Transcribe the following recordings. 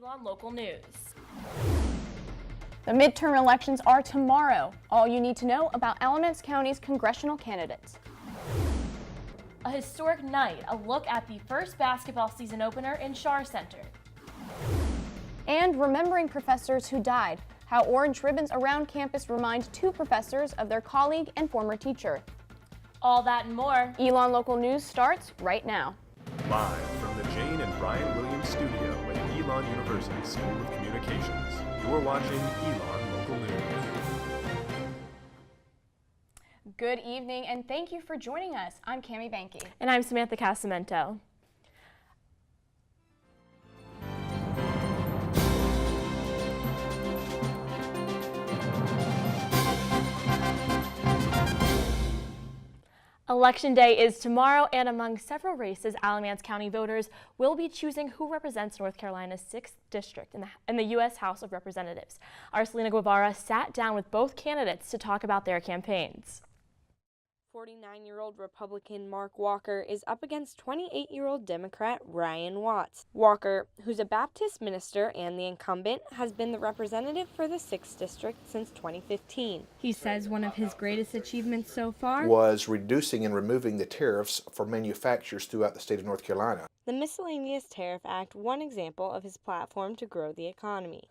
Elon Local News. The midterm elections are tomorrow. All you need to know about Alamance County's congressional candidates. A historic night, a look at the first basketball season opener in Schar Center. And remembering professors who died, how orange ribbons around campus remind two professors of their colleague and former teacher. All that and more. Elon Local News starts right now. Live from the Jane and Brian Williams studio at Elon University School of Communications, you're watching Elon Local News. Good evening and thank you for joining us. I'm Cami Banky. And I'm Samantha Casamento. Election Day is tomorrow, and among several races, Alamance County voters will be choosing who represents North Carolina's 6th district in the U.S. House of Representatives. Our Selena Guevara sat down with both candidates to talk about their campaigns. 49-year-old Republican Mark Walker is up against 28-year-old Democrat Ryan Watts. Walker, who's a Baptist minister and the incumbent, has been the representative for the 6th District since 2015. He says one of his greatest achievements so far was reducing and removing the tariffs for manufacturers throughout the state of North Carolina. The Miscellaneous Tariff Act, one example of his platform to grow the economy.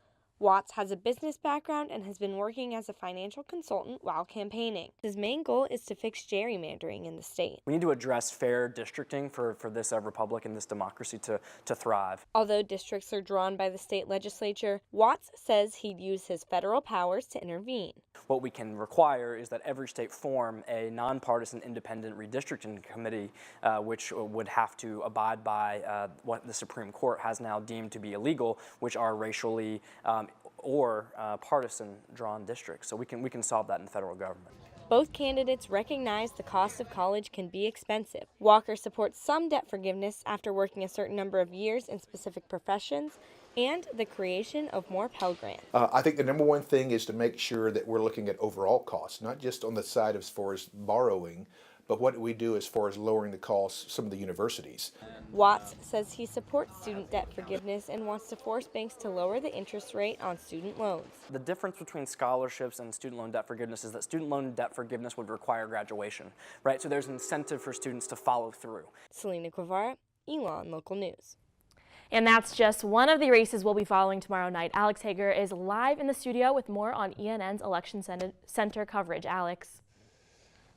Watts has a business background and has been working as a financial consultant while campaigning. His main goal is to fix gerrymandering in the state. We need to address fair districting for this republic and this democracy to thrive. Although districts are drawn by the state legislature, Watts says he'd use his federal powers to intervene. What we can require is that every state form a nonpartisan independent redistricting committee, which would have to abide by what the Supreme Court has now deemed to be illegal, which are racially or partisan-drawn districts. So we can solve that in the federal government. Both candidates recognize the cost of college can be expensive. Walker supports some debt forgiveness after working a certain number of years in specific professions and the creation of more Pell Grants. I think the number one thing is to make sure that we're looking at overall costs, not just on the side as far as borrowing, but what we do as far as lowering the costs of some of the universities. Watts says he supports student debt forgiveness and wants to force banks to lower the interest rate on student loans. The difference between scholarships and student loan debt forgiveness is that student loan debt forgiveness would require graduation, right? So there's an incentive for students to follow through. Selena Guevara, Elon Local News. And that's just one of the races we'll be following tomorrow night. Alex Hager is live in the studio with more on ENN's Election Center coverage. Alex.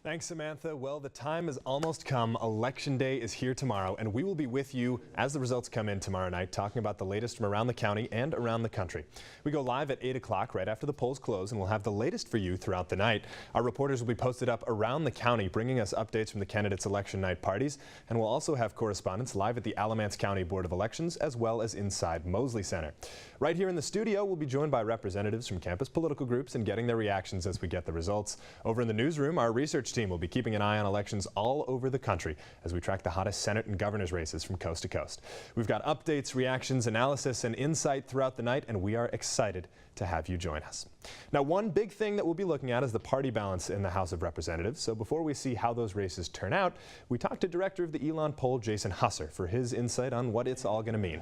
Thanks, Samantha. Well, the time has almost come. Election Day is here tomorrow, and we will be with you as the results come in tomorrow night, talking about the latest from around the county and around the country. We go live at 8 o'clock right after the polls close, and we'll have the latest for you throughout the night. Our reporters will be posted up around the county, bringing us updates from the candidates' election night parties, and we'll also have correspondents live at the Alamance County Board of Elections, as well as inside Mosley Center. Right here in the studio, we'll be joined by representatives from campus political groups and getting their reactions as we get the results. Over in the newsroom, our research team will be keeping an eye on elections all over the country as we track the hottest Senate and governor's races from coast to coast. We've got updates, reactions, analysis, and insight throughout the night, and we are excited to have you join us. Now, one big thing that we'll be looking at is the party balance in the House of Representatives. So before we see how those races turn out, we talked to director of the Elon poll, Jason Husser, for his insight on what it's all going to mean.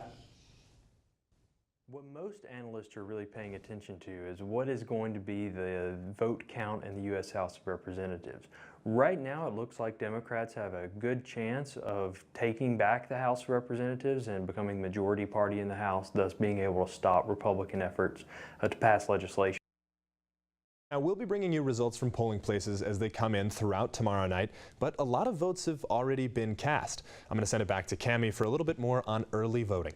What most analysts are really paying attention to is what is going to be the vote count in the U.S. House of Representatives. Right now, it looks like Democrats have a good chance of taking back the House of Representatives and becoming the majority party in the House, thus being able to stop Republican efforts to pass legislation. Now, we'll be bringing you results from polling places as they come in throughout tomorrow night, but a lot of votes have already been cast. I'm going to send it back to Cami for a little bit more on early voting.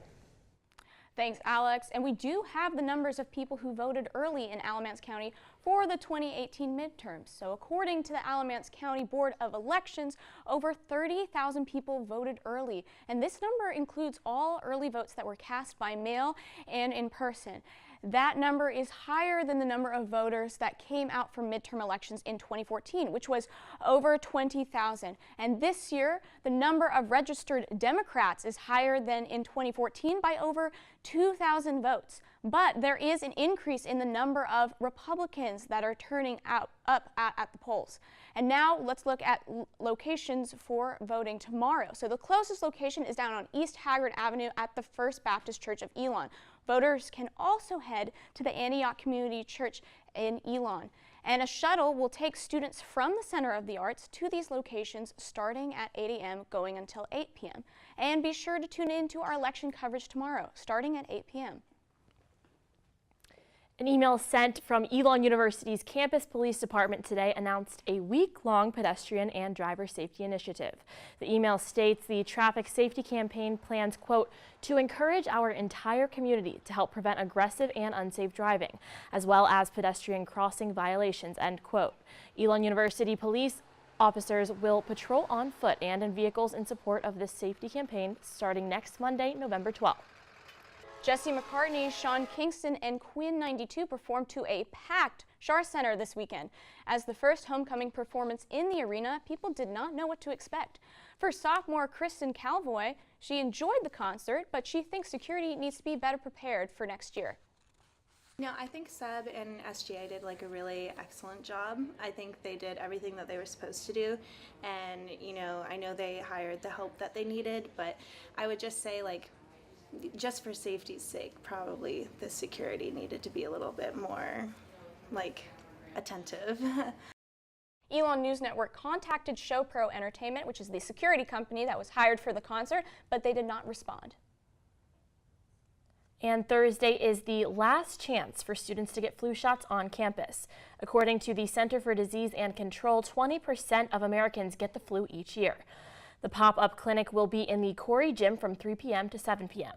Thanks, Alex. And we do have the numbers of people who voted early in Alamance County for the 2018 midterms. So according to the Alamance County Board of Elections, over 30,000 people voted early. And this number includes all early votes that were cast by mail and in person. That number is higher than the number of voters that came out for midterm elections in 2014, which was over 20,000. And this year, the number of registered Democrats is higher than in 2014 by over 2,000 votes. But there is an increase in the number of Republicans that are turning up at the polls. And now let's look at locations for voting tomorrow. So the closest location is down on East Haggard Avenue at the First Baptist Church of Elon, Voters can also head to the Antioch Community Church in Elon, and a shuttle will take students from the Center of the Arts to these locations starting at 8 a.m. going until 8 p.m. And be sure to tune in to our election coverage tomorrow starting at 8 p.m. An email sent from Elon University's campus police department today announced a week-long pedestrian and driver safety initiative. The email states the traffic safety campaign plans, quote, to encourage our entire community to help prevent aggressive and unsafe driving, as well as pedestrian crossing violations, end quote. Elon University police officers will patrol on foot and in vehicles in support of this safety campaign starting next Monday, November 12th. Jesse McCartney, Sean Kingston, and Quinn 92 performed to a packed Schar Center this weekend. As the first homecoming performance in the arena, people did not know what to expect. For sophomore Kristen Calvoy, she enjoyed the concert, but she thinks security needs to be better prepared for next year. No, I think Seb and SGA did like a really excellent job. I think they did everything that they were supposed to do, and I know they hired the help that they needed, but I would just say, like, just for safety's sake, probably the security needed to be a little bit more, like, attentive. Elon News Network contacted ShowPro Entertainment, which is the security company that was hired for the concert, but they did not respond. And Thursday is the last chance for students to get flu shots on campus. According to the Center for Disease and Control, 20% of Americans get the flu each year. The pop-up clinic will be in the Corey Gym from 3 p.m. to 7 p.m.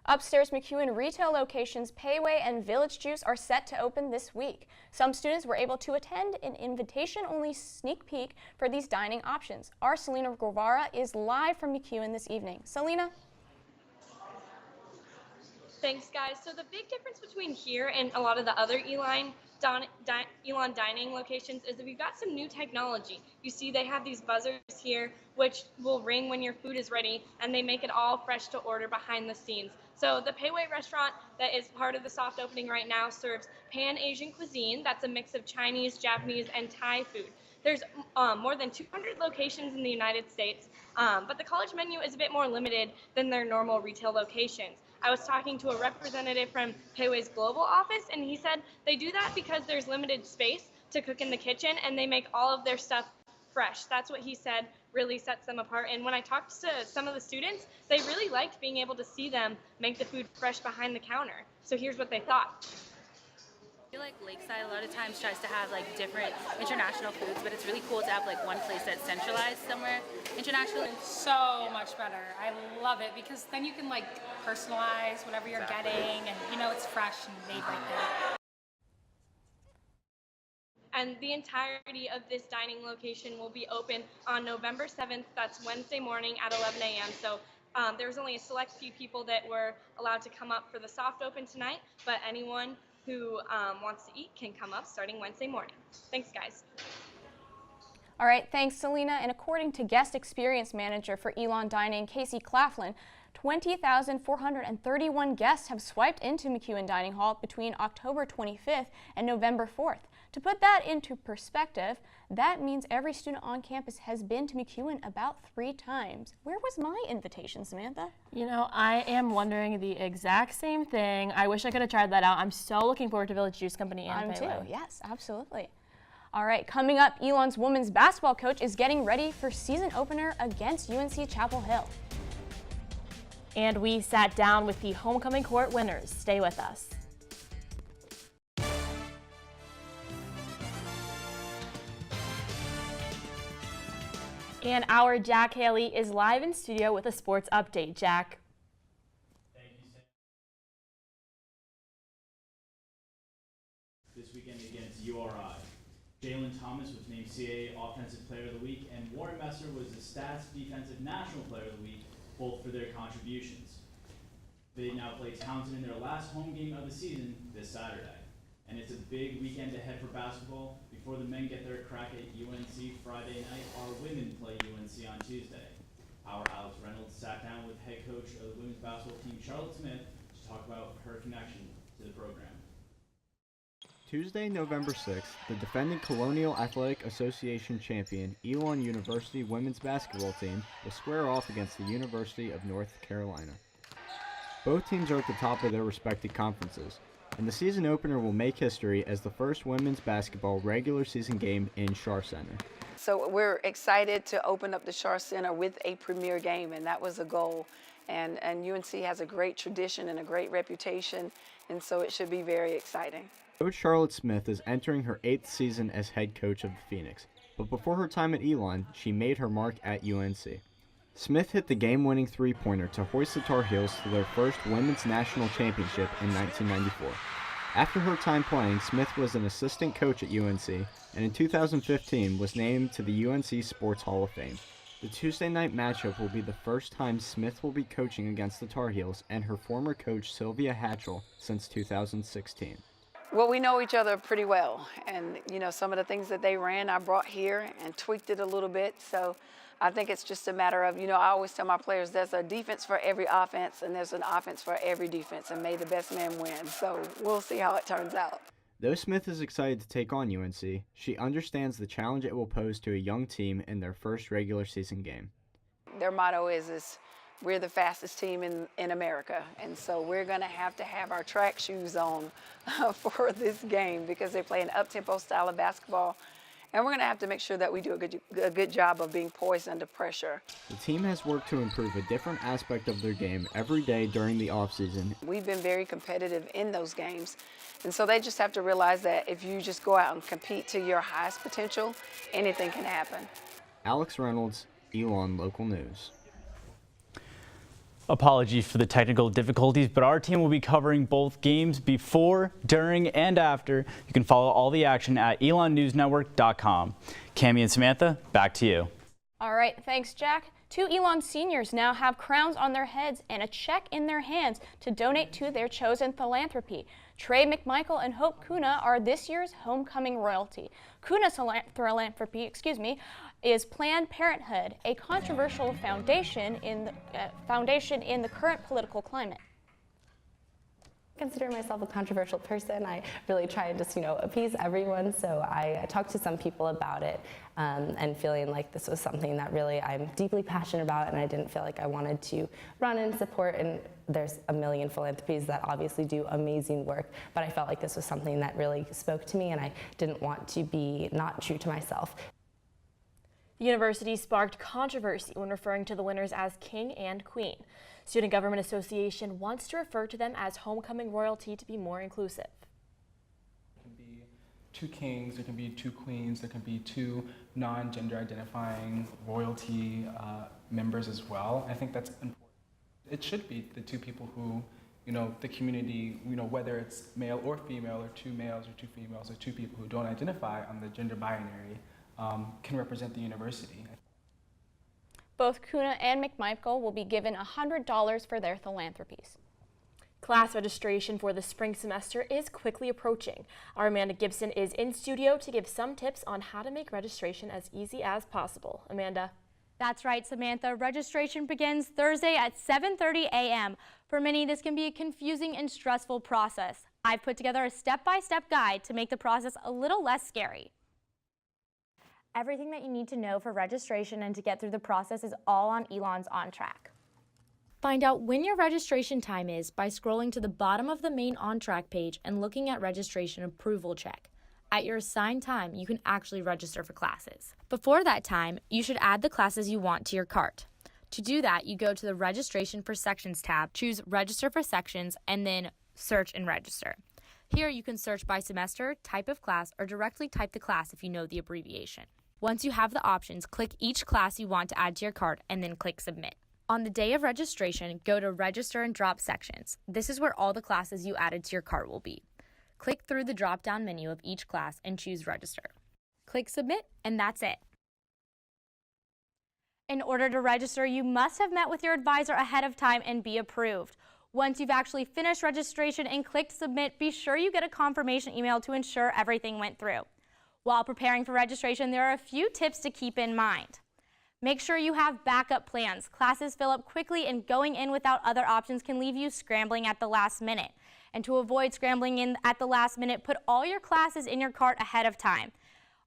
Upstairs McEwen retail locations Payway and Village Juice are set to open this week. Some students were able to attend an invitation-only sneak peek for these dining options. Our Selena Guevara is live from McEwen this evening. Selena? Thanks, guys. So the big difference between here and a lot of the other Elon dining locations is that we've got some new technology. You see they have these buzzers here which will ring when your food is ready, and they make it all fresh to order behind the scenes. So the Payway restaurant that is part of the soft opening right now serves Pan-Asian cuisine. That's a mix of Chinese, Japanese, and Thai food. There's more than 200 locations in the United States, but the college menu is a bit more limited than their normal retail locations. I was talking to a representative from Payway's global office, and he said they do that because there's limited space to cook in the kitchen, and they make all of their stuff fresh. That's what he said really sets them apart. And when I talked to some of the students, they really liked being able to see them make the food fresh behind the counter. So here's what they thought. I feel like Lakeside a lot of times tries to have like different international foods, but it's really cool to have like one place that's centralized somewhere internationally. So much better. I love it because then you can like personalize whatever you're getting, and it's fresh and made right there. And the entirety of this dining location will be open on November 7th. That's Wednesday morning at 11 a.m. So there was only a select few people that were allowed to come up for the soft open tonight, but anyone who wants to eat can come up starting Wednesday morning. Thanks, guys. All right, thanks, Selena. And according to guest experience manager for Elon Dining, Casey Claflin, 20,431 guests have swiped into McEwen Dining Hall between October 25th and November 4th. To put that into perspective, that means every student on campus has been to McEwen about 3 times. Where was my invitation, Samantha? I am wondering the exact same thing. I wish I could have tried that out. I'm so looking forward to Village Juice Company and Payway. I'm too, yes, absolutely. All right, coming up, Elon's women's basketball coach is getting ready for season opener against UNC Chapel Hill. And we sat down with the homecoming court winners. Stay with us. And our Jack Haley is live in studio with a sports update. Jack. Thank you, Sam. This weekend against URI, Jalen Thomas was named CAA Offensive Player of the Week, and Warren Messer was the Stats Defensive National Player of the Week, both for their contributions. They now play Townsend in their last home game of the season this Saturday. And it's a big weekend ahead for basketball. Before the men get their crack at UNC Friday night, our women play UNC on Tuesday. Our Alex Reynolds sat down with head coach of the women's basketball team, Charlotte Smith, to talk about her connection to the program. Tuesday, November 6th, the defending Colonial Athletic Association champion Elon University women's basketball team will square off against the University of North Carolina. Both teams are at the top of their respective conferences, and the season opener will make history as the first women's basketball regular season game in Schar Center. So we're excited to open up the Schar Center with a premier game, and that was a goal. And UNC has a great tradition and a great reputation, and so it should be very exciting. Coach Charlotte Smith is entering her 8th season as head coach of the Phoenix, but before her time at Elon, she made her mark at UNC. Smith hit the game-winning three-pointer to hoist the Tar Heels to their first women's national championship in 1994. After her time playing, Smith was an assistant coach at UNC, and in 2015 was named to the UNC Sports Hall of Fame. The Tuesday night matchup will be the first time Smith will be coaching against the Tar Heels and her former coach Sylvia Hatchell since 2016. Well, we know each other pretty well, and some of the things that they ran I brought here and tweaked it a little bit, so I think it's just a matter of, I always tell my players there's a defense for every offense and there's an offense for every defense, and may the best man win. So we'll see how it turns out. Though Smith is excited to take on UNC, she understands the challenge it will pose to a young team in their first regular season game. Their motto is we're the fastest team in America, and so we're going to have our track shoes on for this game because they play an up-tempo style of basketball. And we're going to have to make sure that we do a good job of being poised under pressure. The team has worked to improve a different aspect of their game every day during the offseason. We've been very competitive in those games. And so they just have to realize that if you just go out and compete to your highest potential, anything can happen. Alex Reynolds, Elon Local News. Apologies for the technical difficulties, but our team will be covering both games before, during, and after. You can follow all the action at elonnewsnetwork.com. Cammie and Samantha, back to you. All right, thanks, Jack. 2 Elon seniors now have crowns on their heads and a check in their hands to donate to their chosen philanthropy. Trey McMichael and Hope Kuna are this year's homecoming royalty. Kuna's philanthropy, is Planned Parenthood, a controversial foundation in the current political climate. I consider myself a controversial person. I really try to just, appease everyone. So I talked to some people about it and feeling like this was something that really I'm deeply passionate about, and I didn't feel like I wanted to run and support. And there's a million philanthropies that obviously do amazing work, but I felt like this was something that really spoke to me, and I didn't want to be not true to myself. The university sparked controversy when referring to the winners as king and queen. Student Government Association wants to refer to them as homecoming royalty to be more inclusive. There can be 2 kings, there can be 2 queens, there can be 2 non-gender identifying royalty members as well. I think that's important. It should be the 2 people who, the community, whether it's male or female, or 2 males or 2 females, or 2 people who don't identify on the gender binary, can represent the university. Both Kuna and McMichael will be given $100 for their philanthropies. Class registration for the spring semester is quickly approaching. Our Amanda Gibson is in studio to give some tips on how to make registration as easy as possible. Amanda. That's right, Samantha. Registration begins Thursday at 7:30 a.m. For many, this can be a confusing and stressful process. I've put together a step-by-step guide to make the process a little less scary. Everything that you need to know for registration and to get through the process is all on Elon's On Track. Find out when your registration time is by scrolling to the bottom of the main On Track page and looking at registration approval check. At your assigned time, you can actually register for classes. Before that time, you should add the classes you want to your cart. To do that, you go to the Registration for Sections tab, choose Register for Sections, and then Search and Register. Here you can search by semester, type of class, or directly type the class if you know the abbreviation. Once you have the options, click each class you want to add to your cart and then click Submit. On the day of registration, go to Register and Drop Sections. This is where all the classes you added to your cart will be. Click through the drop-down menu of each class and choose Register. Click Submit, and that's it. In order to register, you must have met with your advisor ahead of time and be approved. Once you've actually finished registration and clicked Submit, be sure you get a confirmation email to ensure everything went through. While preparing for registration, there are a few tips to keep in mind. Make sure you have backup plans. Classes fill up quickly, and going in without other options can leave you scrambling at the last minute. And to avoid scrambling in at the last minute, put all your classes in your cart ahead of time.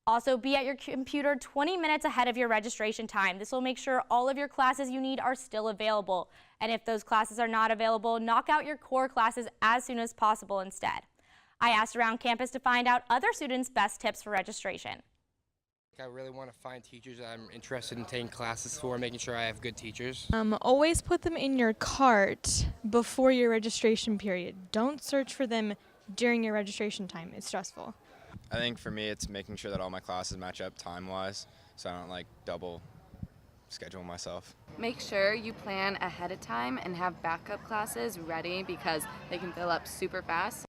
Also, be at your computer 20 minutes ahead of your registration time. This will make sure all of your classes you need are still available. And if those classes are not available, knock out your core classes as soon as possible instead. I asked around campus to find out other students' best tips for registration. I really want to find teachers that I'm interested in taking classes for, making sure I have good teachers. Always put them in your cart before your registration period. Don't search for them during your registration time. It's stressful. I think for me it's making sure that all my classes match up time-wise so I don't like double schedule myself. Make sure you plan ahead of time and have backup classes ready because they can fill up super fast.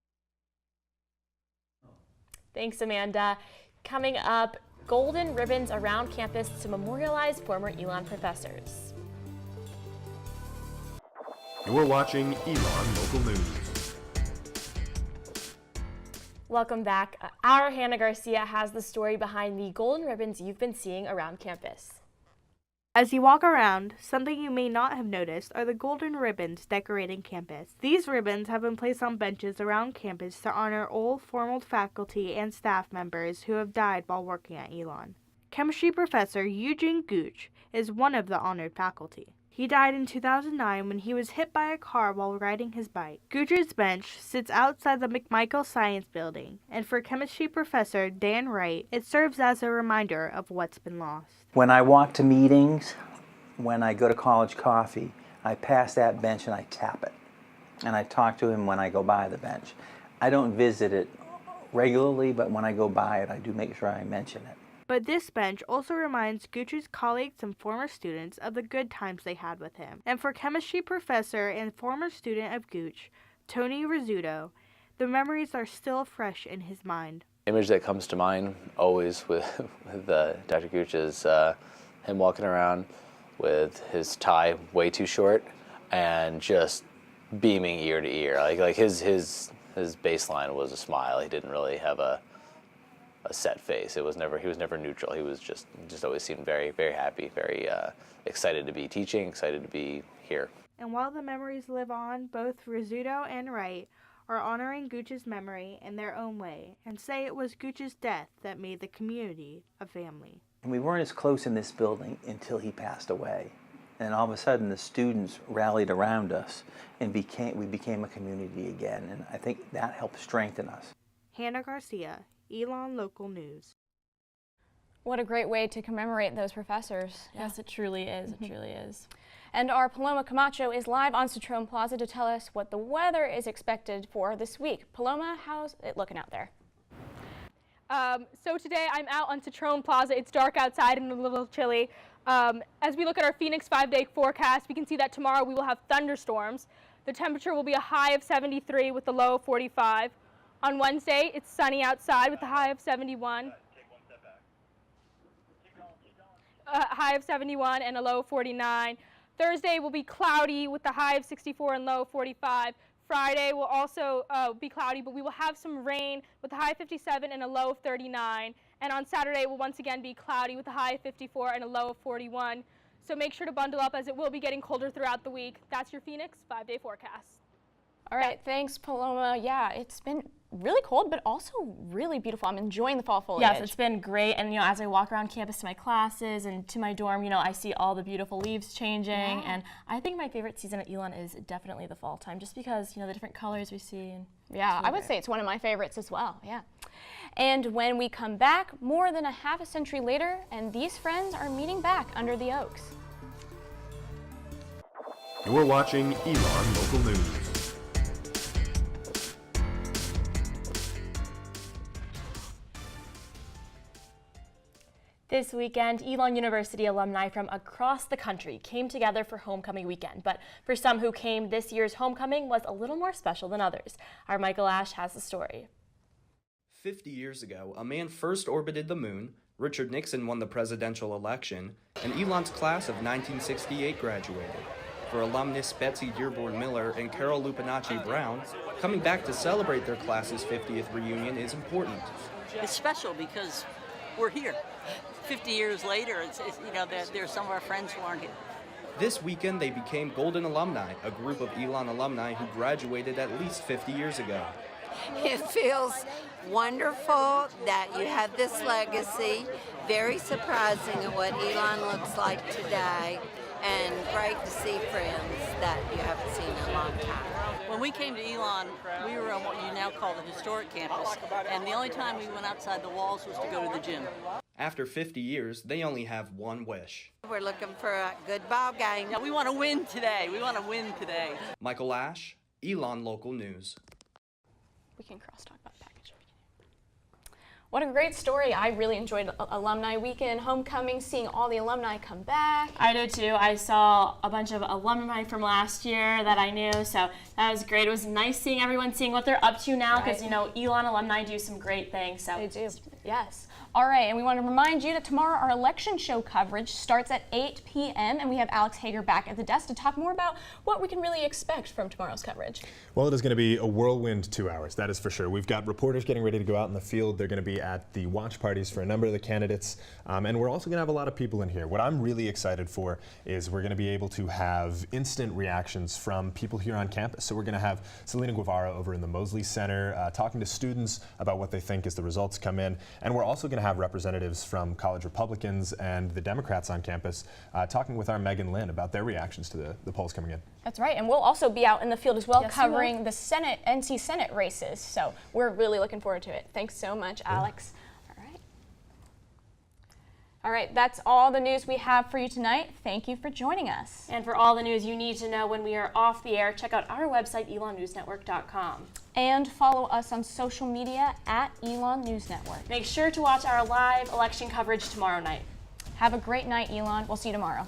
Thanks, Amanda. Coming up, golden ribbons around campus to memorialize former Elon professors. You're watching Elon Local News. Welcome back. Our Hannah Garcia has the story behind the golden ribbons you've been seeing around campus. As you walk around, something you may not have noticed are the golden ribbons decorating campus. These ribbons have been placed on benches around campus to honor old former faculty and staff members who have died while working at Elon. Chemistry professor Eugene Gooch is one of the honored faculty. He died in 2009 when he was hit by a car while riding his bike. Gooch's bench sits outside the McMichael Science Building, and for chemistry professor Dan Wright, it serves as a reminder of what's been lost. When I walk to meetings, when I go to college coffee, I pass that bench and I tap it. And I talk to him when I go by the bench. I don't visit it regularly, but when I go by it, I do make sure I mention it. But this bench also reminds Gooch's colleagues and former students of the good times they had with him. And for chemistry professor and former student of Gooch, Tony Rizzuto, the memories are still fresh in his mind. The image that comes to mind always with Dr. Gooch is him walking around with his tie way too short and just beaming ear to ear. Like his baseline was a smile. He didn't really have a set face. He was never neutral. He was just always seemed very, very happy, very excited to be teaching, excited to be here. And while the memories live on, both Rizzuto and Wright are honoring Gooch's memory in their own way and say it was Gooch's death that made the community a family. And we weren't as close in this building until he passed away. And all of a sudden the students rallied around us and we became a community again. And I think that helped strengthen us. Hannah Garcia, Elon Local News. What a great way to commemorate those professors. Yes, it truly is. It truly is. And our Paloma Camacho is live on Citroen Plaza to tell us what the weather is expected for this week. Paloma, how's it looking out there? So today I'm out on Citroen Plaza. It's dark outside and a little chilly. As we look at our Phoenix 5-day forecast, we can see that tomorrow we will have thunderstorms. The temperature will be a high of 73 with a low of 45. On Wednesday, it's sunny outside with a high of 71. High of 71 and a low of 49. Thursday will be cloudy with a high of 64 and low of 45. Friday will also be cloudy, but we will have some rain with a high of 57 and a low of 39. And on Saturday, it will once again be cloudy with a high of 54 and a low of 41. So make sure to bundle up as it will be getting colder throughout the week. That's your Phoenix 5-day forecast. All right, thanks, Paloma. Yeah, it's been really cold, but also really beautiful. I'm enjoying the fall foliage. Yes, it's been great. And, as I walk around campus to my classes and to my dorm, I see all the beautiful leaves changing. Yeah. And I think my favorite season at Elon is definitely the fall time, just because, the different colors we see. And yeah, I would say it's one of my favorites as well, yeah. And when we come back, more than a half a century later, and these friends are meeting back under the oaks. You're watching Elon Local News. This weekend, Elon University alumni from across the country came together for homecoming weekend. But for some who came, this year's homecoming was a little more special than others. Our Michael Ash has the story. 50 years ago, a man first orbited the moon, Richard Nixon won the presidential election, and Elon's class of 1968 graduated. For alumnus Betsy Dearborn Miller and Carol Lupinacci Brown, coming back to celebrate their class's 50th reunion is important. It's special because we're here. 50 years later, there's some of our friends who aren't here. This weekend, they became Golden Alumni, a group of Elon alumni who graduated at least 50 years ago. It feels wonderful that you have this legacy. Very surprising at what Elon looks like today, and great to see friends that you haven't seen in a long time. When we came to Elon, we were on what you now call the historic campus, and the only time we went outside the walls was to go to the gym. After 50 years, they only have one wish. We're looking for a good ball game. Yeah, we want to win today. We want to win today. Michael Ash, Elon Local News. We can crosstalk about package. What a great story. I really enjoyed Alumni Weekend, homecoming, seeing all the alumni come back. I did too. I saw a bunch of alumni from last year that I knew, so that was great. It was nice seeing everyone, seeing what they're up to now, because you know, Elon alumni do some great things. So they do, yes. All right, and we want to remind you that tomorrow our election show coverage starts at 8 p.m. and we have Alex Hager back at the desk to talk more about what we can really expect from tomorrow's coverage. Well, it is going to be a whirlwind 2 hours, that is for sure. We've got reporters getting ready to go out in the field. They're going to be at the watch parties for a number of the candidates, and we're also going to have a lot of people in here. What I'm really excited for is we're going to be able to have instant reactions from people here on campus. So we're going to have Selena Guevara over in the Mosley Center talking to students about what they think as the results come in, and we're also going to have representatives from college Republicans and the Democrats on campus talking with our Megan Lynn about their reactions to the polls coming in. That's right, and we'll also be out in the field as well, Yes, covering the NC Senate races. So we're really looking forward to it. Thanks so much, Alex. All right, that's all the news we have for you tonight. Thank you for joining us. And for all the news you need to know when we are off the air, check out our website, elonnewsnetwork.com. And follow us on social media at Elon News Network. Make sure to watch our live election coverage tomorrow night. Have a great night, Elon. We'll see you tomorrow.